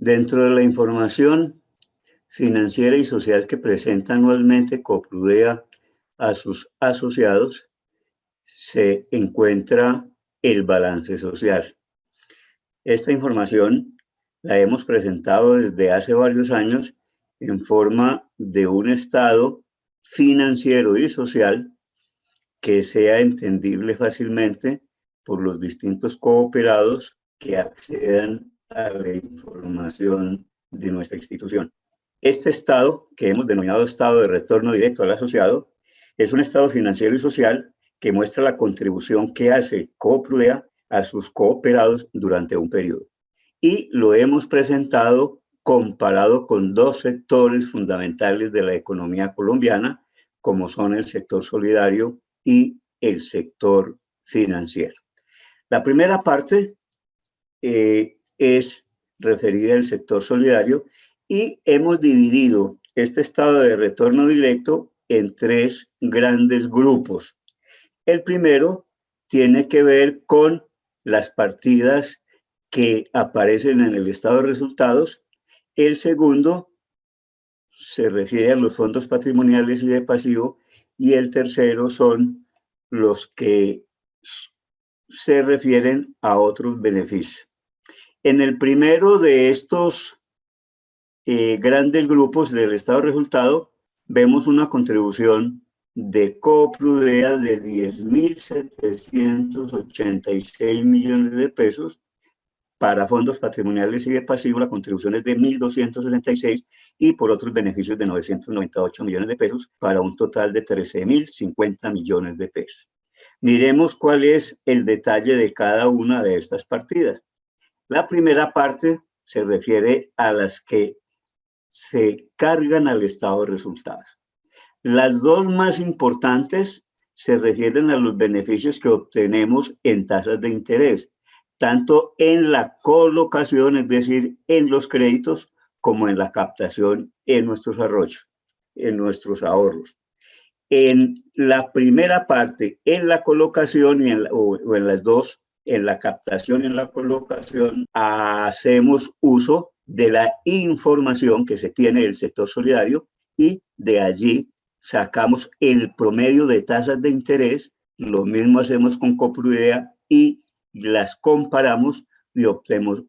Dentro de la información financiera y social que presenta anualmente Coprudea a sus asociados, se encuentra el balance social. Esta información la hemos presentado desde hace varios años en forma de un estado financiero y social que sea entendible fácilmente por los distintos cooperados que accedan a la información de nuestra institución. Este estado, que hemos denominado estado de retorno directo al asociado, es un estado financiero y social que muestra la contribución que hace Coprudea a sus cooperados durante un periodo. Y lo hemos presentado comparado con dos sectores fundamentales de la economía colombiana, como son el sector solidario y el sector financiero. La primera parte es referida al sector solidario y hemos dividido este estado de retorno directo en tres grandes grupos. El primero tiene que ver con las partidas que aparecen en el estado de resultados. El segundo se refiere a los fondos patrimoniales y de pasivo, y el tercero son los que se refieren a otros beneficios. En el primero de estos grandes grupos del estado de resultado, vemos una contribución de Coprudea de 10.786 millones de pesos. Para fondos patrimoniales y de pasivo, la contribución es de 1.266 y por otros beneficios de 998 millones de pesos, para un total de 13.050 millones de pesos. Miremos cuál es el detalle de cada una de estas partidas. La primera parte se refiere a las que se cargan al estado de resultados. Las dos más importantes se refieren a los beneficios que obtenemos en tasas de interés, tanto en la colocación, es decir, en los créditos, como en la captación en nuestros ahorros. En la primera parte, en la colocación o en las dos, en la captación y en la colocación, hacemos uso de la información que se tiene del sector solidario y de allí sacamos el promedio de tasas de interés. Lo mismo hacemos con Coprudea y las comparamos y obtenemos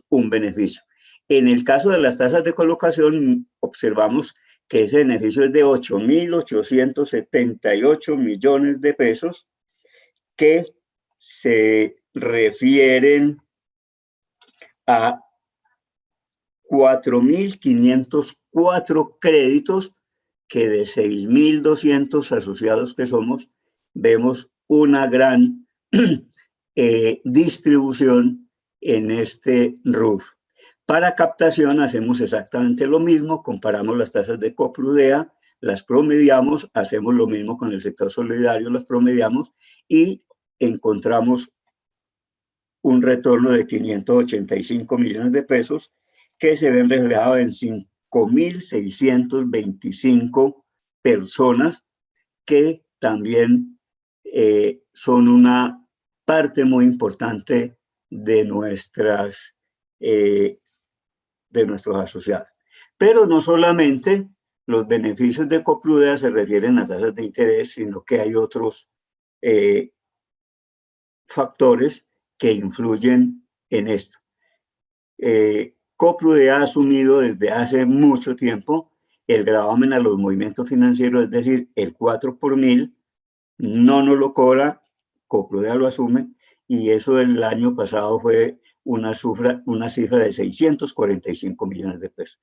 un beneficio. En el caso de las tasas de colocación, observamos que ese beneficio es de 8.878 millones de pesos, que se refieren a 4.504 créditos que de 6.200 asociados que somos, vemos una gran distribución en este rubro. Para captación hacemos exactamente lo mismo, comparamos las tasas de Coprudea, las promediamos, hacemos lo mismo con el sector solidario, las promediamos y encontramos un retorno de 585 millones de pesos que se ven reflejados en 5.625 personas que también son una parte muy importante de nuestros asociados. Pero no solamente los beneficios de Coprudea se refieren a tasas de interés, sino que hay otros factores que influyen en esto. Coprudea ha asumido desde hace mucho tiempo el gravamen a los movimientos financieros, es decir, el 4 por mil, no nos lo cobra, Coprudea lo asume, y eso el año pasado fue una cifra de 645 millones de pesos.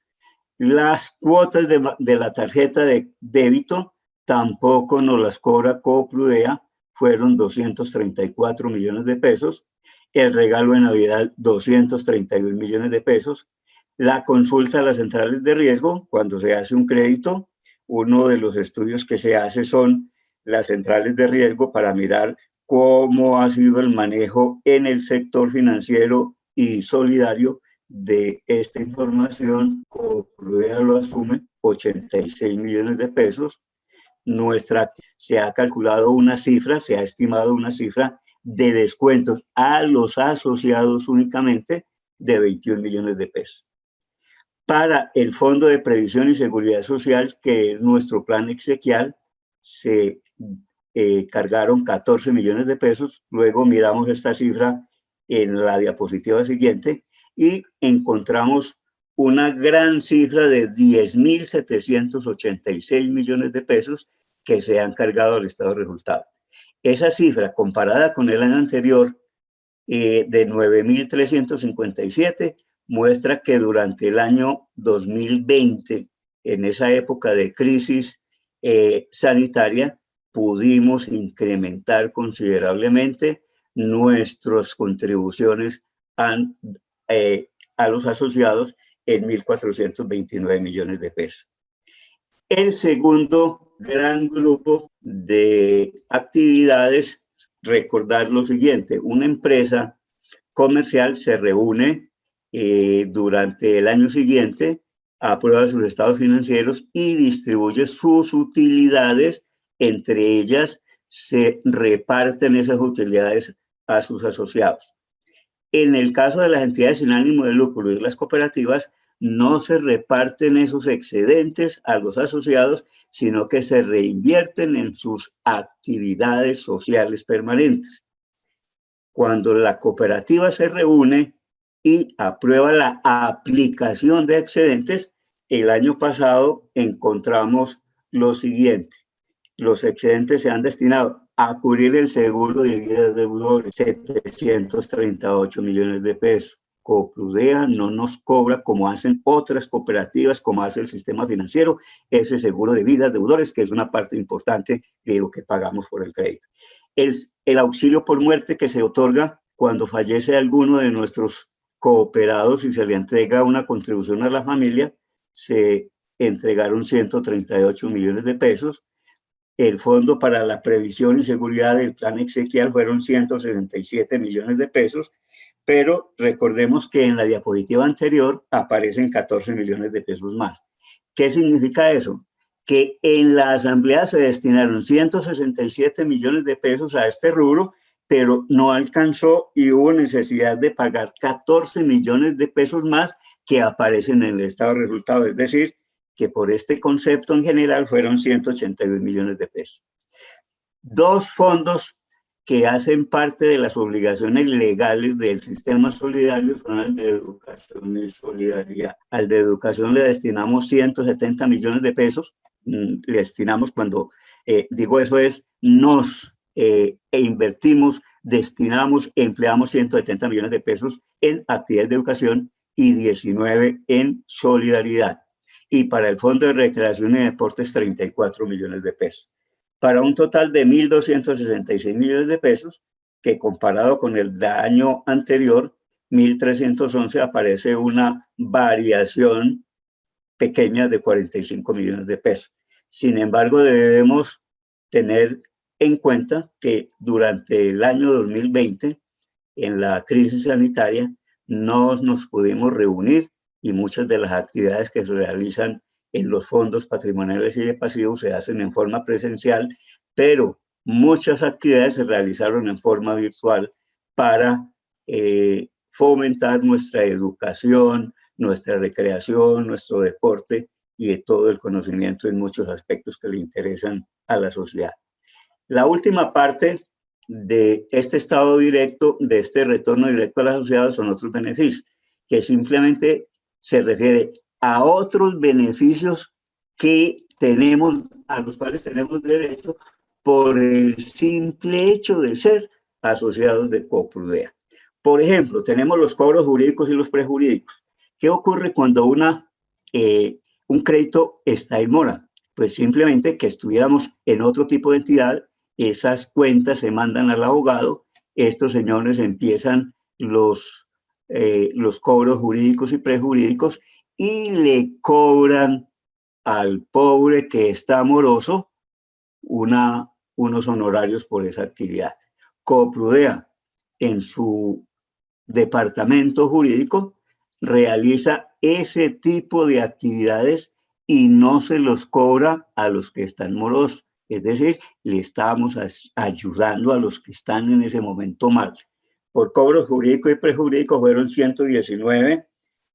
Las cuotas de la tarjeta de débito tampoco nos las cobra Coprudea, fueron 234 millones de pesos. El regalo de Navidad, 232 millones de pesos. La consulta a las centrales de riesgo, cuando se hace un crédito, uno de los estudios que se hace son las centrales de riesgo para mirar cómo ha sido el manejo en el sector financiero y solidario de esta información. Coprudea lo asume, 86 millones de pesos. Se ha calculado una cifra, se ha estimado una cifra de descuentos a los asociados únicamente de 21 millones de pesos. Para el Fondo de Previsión y Seguridad Social, que es nuestro plan exequial, se cargaron 14 millones de pesos. Luego miramos esta cifra en la diapositiva siguiente y encontramos una gran cifra de 10.786 millones de pesos que se han cargado al estado de resultado. Esa cifra, comparada con el año anterior, de 9.357, muestra que durante el año 2020, en esa época de crisis sanitaria, pudimos incrementar considerablemente nuestras contribuciones a los asociados en 1.429 millones de pesos. El segundo gran grupo de actividades, recordar lo siguiente: una empresa comercial se reúne durante el año siguiente, aprueba sus estados financieros y distribuye sus utilidades. Entre ellas se reparten esas utilidades a sus asociados. En el caso de las entidades sin ánimo de lucro y las cooperativas, no se reparten esos excedentes a los asociados, sino que se reinvierten en sus actividades sociales permanentes. Cuando la cooperativa se reúne y aprueba la aplicación de excedentes, el año pasado encontramos lo siguiente: los excedentes se han destinado a cubrir el seguro de vida de deudores, 738 millones de pesos. Coprudea no nos cobra, como hacen otras cooperativas, como hace el sistema financiero, ese seguro de vida de deudores, que es una parte importante de lo que pagamos por el crédito. El auxilio por muerte que se otorga cuando fallece alguno de nuestros cooperados y se le entrega una contribución a la familia, se entregaron 138 millones de pesos. El Fondo para la Previsión y Seguridad del Plan Exequial fueron 167 millones de pesos, pero recordemos que en la diapositiva anterior aparecen 14 millones de pesos más. ¿Qué significa eso? Que en la asamblea se destinaron 167 millones de pesos a este rubro, pero no alcanzó y hubo necesidad de pagar 14 millones de pesos más que aparecen en el estado de resultados. Es decir, que por este concepto en general fueron 182 millones de pesos. Dos fondos que hacen parte de las obligaciones legales del sistema solidario son el de educación y solidaridad. Al de educación le destinamos 170 millones de pesos. Le destinamos, cuando digo eso, es nos invertimos, destinamos, empleamos 170 millones de pesos en actividades de educación y 19 en solidaridad. Y para el Fondo de Recreación y Deportes, 34 millones de pesos. Para un total de 1.266 millones de pesos, que comparado con el año anterior, 1.311, aparece una variación pequeña de 45 millones de pesos. Sin embargo, debemos tener en cuenta que durante el año 2020, en la crisis sanitaria, no nos pudimos reunir y muchas de las actividades que se realizan en los fondos patrimoniales y de pasivos se hacen en forma presencial, pero muchas actividades se realizaron en forma virtual para fomentar nuestra educación, nuestra recreación, nuestro deporte y de todo el conocimiento en muchos aspectos que le interesan a la sociedad. La última parte de este estado directo, de este retorno directo a la sociedad, son otros beneficios, que simplemente se refiere a otros beneficios que tenemos, a los cuales tenemos derecho por el simple hecho de ser asociados de Coprudea. Por ejemplo, tenemos los cobros jurídicos y los prejurídicos. ¿Qué ocurre cuando un crédito está en mora? Pues simplemente que estuviéramos en otro tipo de entidad, esas cuentas se mandan al abogado, estos señores empiezan los cobros jurídicos y prejurídicos y le cobran al pobre que está moroso unos honorarios por esa actividad. Coprudea, en su departamento jurídico, realiza ese tipo de actividades y no se los cobra a los que están morosos. Es decir, le estamos ayudando a los que están en ese momento mal. por cobros jurídicos y prejurídicos fueron 119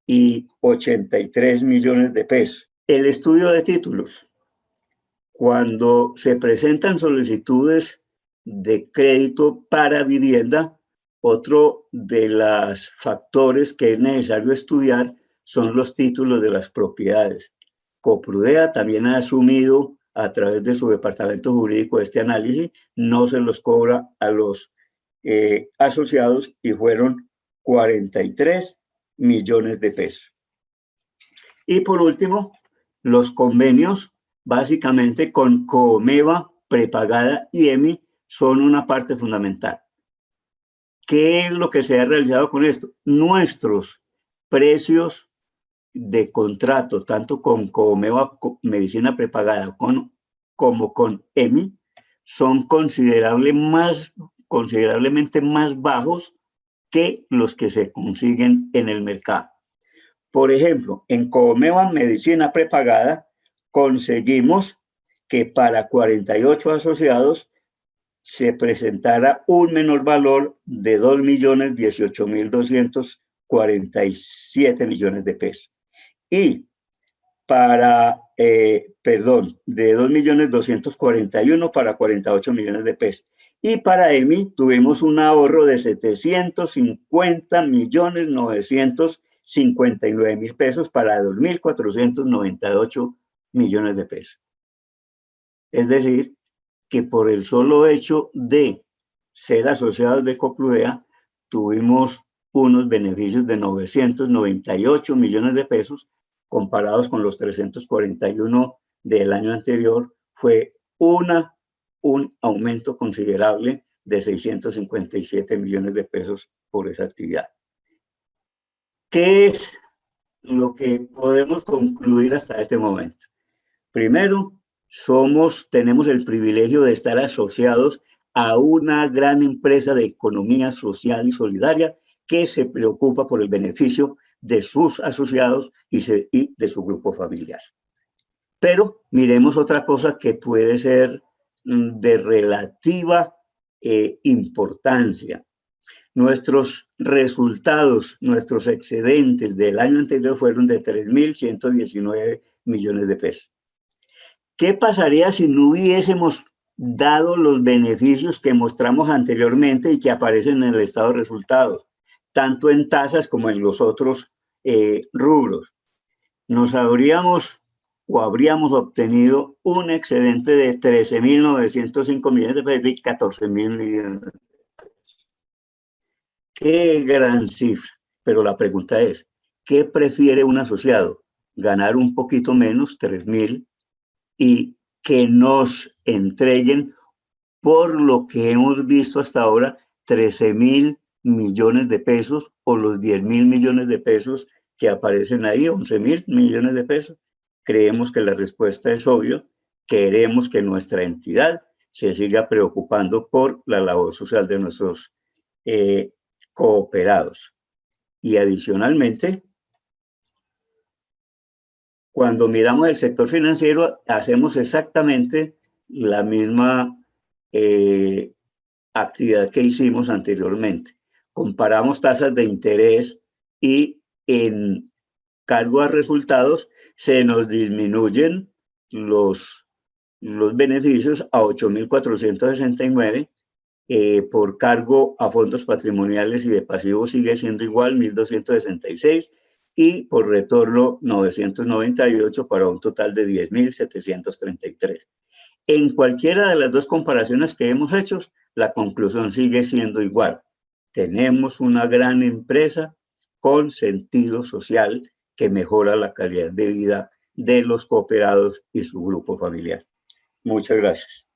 y 83 millones de pesos. El estudio de títulos. Cuando se presentan solicitudes de crédito para vivienda, otro de los factores que es necesario estudiar son los títulos de las propiedades. Coprudea también ha asumido a través de su departamento jurídico este análisis, no se los cobra a los asociados y fueron 43 millones de pesos. Y por último, los convenios básicamente con Comeva, Prepagada y EMI son una parte fundamental. ¿Qué es lo que se ha realizado con esto? Nuestros precios de contrato, tanto con Comeva Medicina Prepagada como con EMI, son considerablemente más bajos que los que se consiguen en el mercado. Por ejemplo, en Comeva Medicina Prepagada conseguimos que para 48 asociados se presentara un menor valor de 2.018.247 millones de pesos. Y para, de 2.241.000 para 48 millones de pesos. Y para EMI tuvimos un ahorro de 750.959.000 pesos para 2.498 millones de pesos. Es decir, que por el solo hecho de ser asociados de Coprudea, tuvimos unos beneficios de 998 millones de pesos, comparados con los 341 del año anterior, fue un aumento considerable de 657 millones de pesos por esa actividad. ¿Qué es lo que podemos concluir hasta este momento? Primero, tenemos el privilegio de estar asociados a una gran empresa de economía social y solidaria que se preocupa por el beneficio de sus asociados y de su grupo familiar. Pero miremos otra cosa que puede ser de relativa importancia. Nuestros resultados, nuestros excedentes del año anterior fueron de 3.119 millones de pesos. ¿Qué pasaría si no hubiésemos dado los beneficios que mostramos anteriormente y que aparecen en el estado de resultados, tanto en tasas como en los otros rubros? Nos habríamos obtenido un excedente de 13.905 millones de pesos y 14.000 millones de pesos. ¡Qué gran cifra! Pero la pregunta es, ¿qué prefiere un asociado? ¿Ganar un poquito menos, 3.000, y que nos entreguen, por lo que hemos visto hasta ahora, 13.000 millones de pesos o los 10.000 millones de pesos que aparecen ahí, 11.000 millones de pesos? Creemos que la respuesta es obvia. Queremos que nuestra entidad se siga preocupando por la labor social de nuestros cooperados. Y adicionalmente, cuando miramos el sector financiero, hacemos exactamente la misma actividad que hicimos anteriormente. Comparamos tasas de interés y en cargo a resultados se nos disminuyen los beneficios a 8.469, por cargo a fondos patrimoniales y de pasivos sigue siendo igual, 1.266, y por retorno 998 para un total de 10.733. En cualquiera de las dos comparaciones que hemos hecho, la conclusión sigue siendo igual. Tenemos una gran empresa con sentido social que mejora la calidad de vida de los cooperados y su grupo familiar. Muchas gracias.